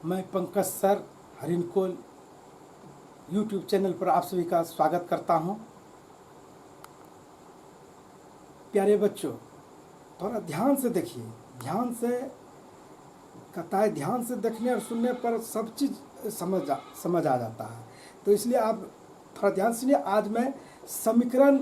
मैं Pankaj sir Harinkol YouTube channel पर आप सभी का स्वागत करता हूं। प्यारे बच्चों, थोड़ा ध्यान से देखिए, ध्यान से कहता है, ध्यान से देखने और सुनने पर सब चीज़ समझ आ जाता है। तो इसलिए आप थोड़ा ध्यान सुनिए। आज मैं समीकरण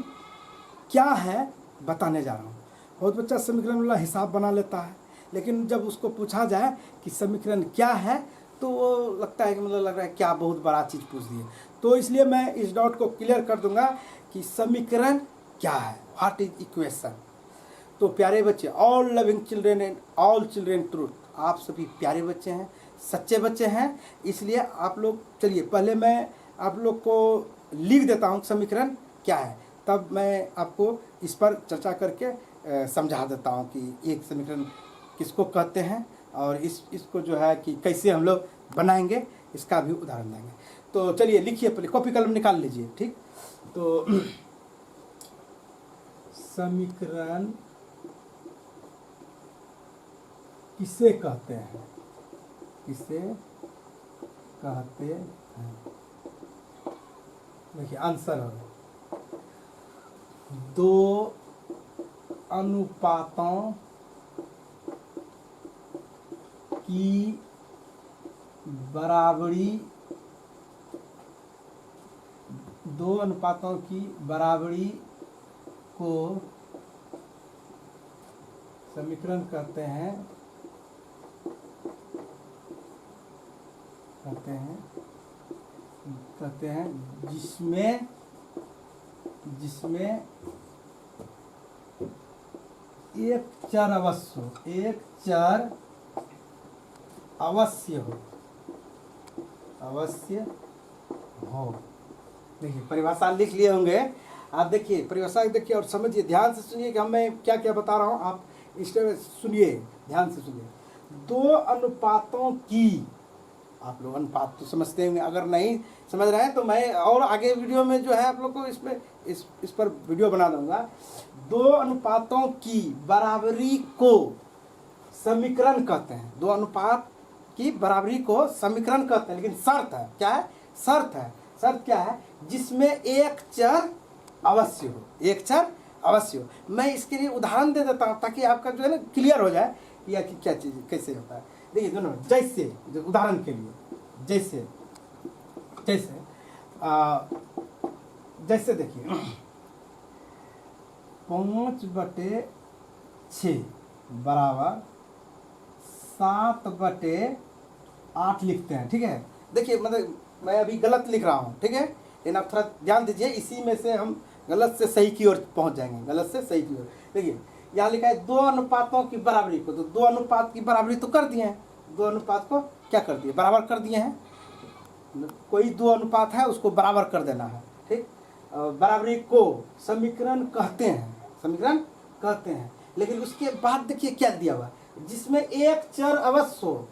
क्या है बताने जा रहा हूँ। बहुत बच्चा समीकरण वाला हिसाब बना लेता है, लेकिन जब उसको पूछा जाए कि समीकरण क्या है तो वो लगता है कि मतलब लग रहा है क्या बहुत बड़ा चीज़ पूछ दिए। तो इसलिए मैं इस डाउट को क्लियर कर दूंगा कि समीकरण क्या है, व्हाट इज इक्वेशन। तो प्यारे बच्चे, all loving children and all children truth, आप सभी प्यारे बच्चे हैं, सच्चे बच्चे हैं। इसलिए आप लोग चलिए, पहले मैं आप लोग को लिख देता हूँ समीकरण क्या है, तब मैं आपको इस पर चर्चा करके समझा देता हूँ कि एक समीकरण किसको कहते हैं और इसको जो है कि कैसे हम लोग बनाएंगे, इसका भी उदाहरण देंगे। तो चलिए लिखिए, पहले कॉपी कलम निकाल लीजिए, ठीक। तो समीकरण किसे कहते हैं, किसे कहते हैं। देखिए आंसर है, दो अनुपातों की बराबरी, दो अनुपातों की बराबरी को समीकरण कहते हैं, जिसमें एक चर अवश्य हो। देखिए परिभाषा लिख लिए होंगे आप, देखिए परिभाषा देखिए और समझिए, ध्यान से सुनिए कि मैं क्या क्या बता रहा हूँ। आप इसमें सुनिए, ध्यान से सुनिए। दो अनुपातों की, आप लोग अनुपात तो समझते होंगे, अगर नहीं समझ रहे हैं तो मैं और आगे वीडियो में जो है आप लोग को इसमें इस पर वीडियो बना दूंगा। दो अनुपातों की बराबरी को समीकरण कहते हैं, दो अनुपात की बराबरी को समीकरण कहते हैं, लेकिन शर्त है, क्या है, शर्त क्या है, जिसमें एक चर अवश्य हो, एक चर अवश्य हो। मैं इसके लिए उदाहरण दे देता हूँ ताकि आपका जो है ना क्लियर हो जाए या कि क्या चीज़ कैसे होता है। देखिए दोनों, जैसे उदाहरण के लिए, जैसे देखिए 5/6 बराबर 7/8 लिखते हैं, ठीक है। देखिए मतलब मैं अभी गलत लिख रहा हूँ, ठीक है, लेकिन आप थोड़ा ध्यान दीजिए, इसी में से हम गलत से सही की ओर पहुँच जाएंगे, गलत से सही की ओर। देखिए यहाँ लिखा है दो अनुपातों की बराबरी को, तो दो अनुपात की बराबरी तो कर दिए हैं, दो अनुपात को क्या कर दिए, बराबर कर दिए हैं। कोई दो अनुपात है उसको बराबर कर देना है, ठीक। बराबरी को समीकरण कहते हैं, लेकिन उसके बाद देखिए क्या दिया हुआ, जिसमें एक चर अवश्य हो,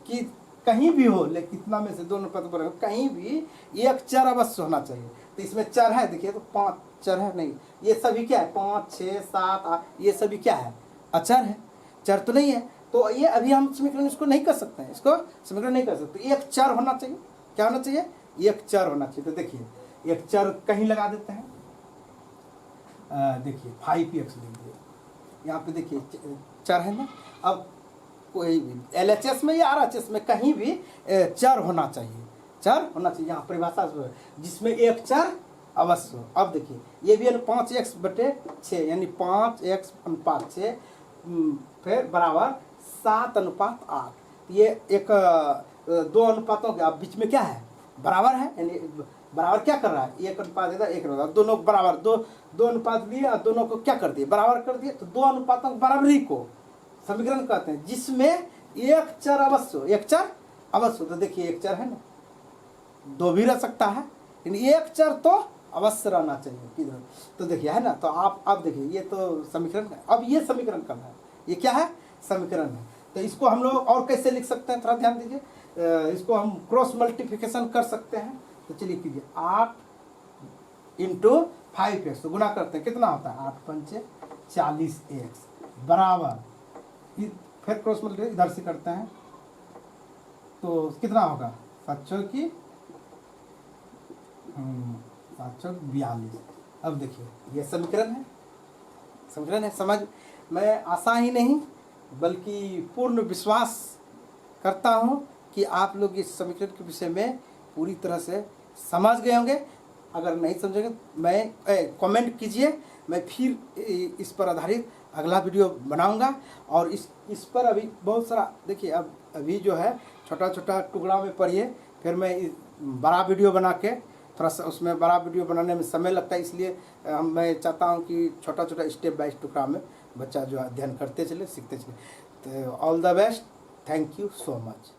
कि कहीं भी हो, लेकिन कितना में से दोनों पद पर कहीं भी एक चर अवश्य होना चाहिए। तो इसमें चर है, देखिए तो 5 चर है, नहीं ये सभी क्या है, 5, 6, 7, 8, ये सभी क्या है, अचर है, चर तो नहीं है। तो ये अभी हम समीकरण इसको नहीं कर सकते हैं, इसको समीकरण नहीं कर सकते। एक चर होना चाहिए, क्या होना चाहिए, एक चर होना चाहिए। तो देखिए एक चर कहीं लगा देते हैं, देखिए 5x लिख दिए, यहाँ पे देखिए चर है ना। अब कोई भी LHS में या RHS में कहीं भी चर होना चाहिए, यहाँ परिभाषा जिसमें एक चर अवश्य हो। अब देखिए ये भी 5x/6 यानी 5x/6 फिर बराबर 7/8। ये एक दो अनुपातों के अब बीच में क्या है, बराबर है, यानी बराबर क्या कर रहा है, 1:1, दोनों बराबर, दो अनुपात लिए और दोनों को क्या कर दिए, बराबर कर दिए। तो दो अनुपातों की बराबरी को समीकरण कहते हैं जिसमें एक चर अवश्य हो, एक चर अवश्य हो। तो देखिए एक चर है ना, दो भी रह सकता है, लेकिन एक चर तो अवश्य रहना चाहिए किधर। तो देखिए है ना, तो आप देखिए ये तो समीकरण है। अब ये समीकरण करना है, ये क्या है, समीकरण है। तो इसको हम लोग और कैसे लिख सकते हैं, थोड़ा ध्यान दीजिए। इसको हम क्रॉस मल्टीप्लिकेशन कर सकते हैं। तो चलिए कीजिए, 8 × 5x, तो गुना करते हैं, कितना होता है, 8×5 = 40x बराबर, फिर क्रॉस मल्टीप्लिकेशन इधर से करते हैं, तो कितना होगा 7 चौक की 7 चौक 42। अब देखिए ये समीकरण है समझ। मैं आशा ही नहीं बल्कि पूर्ण विश्वास करता हूँ कि आप लोग इस समीकरण के विषय में पूरी तरह से समझ गए होंगे। अगर नहीं समझेंगे मैं कमेंट कीजिए, मैं फिर इस पर आधारित अगला वीडियो बनाऊंगा। और इस पर अभी बहुत सारा देखिए, अब अभी जो है छोटा छोटा टुकड़ा में पढ़िए, फिर मैं बड़ा वीडियो बना के थोड़ा सा, उसमें बड़ा वीडियो बनाने में समय लगता है, इसलिए मैं चाहता हूँ कि छोटा छोटा स्टेप बाय टुकड़ा में बच्चा जो अध्ययन करते चले, सीखते चले। तो all the best, thank you so much.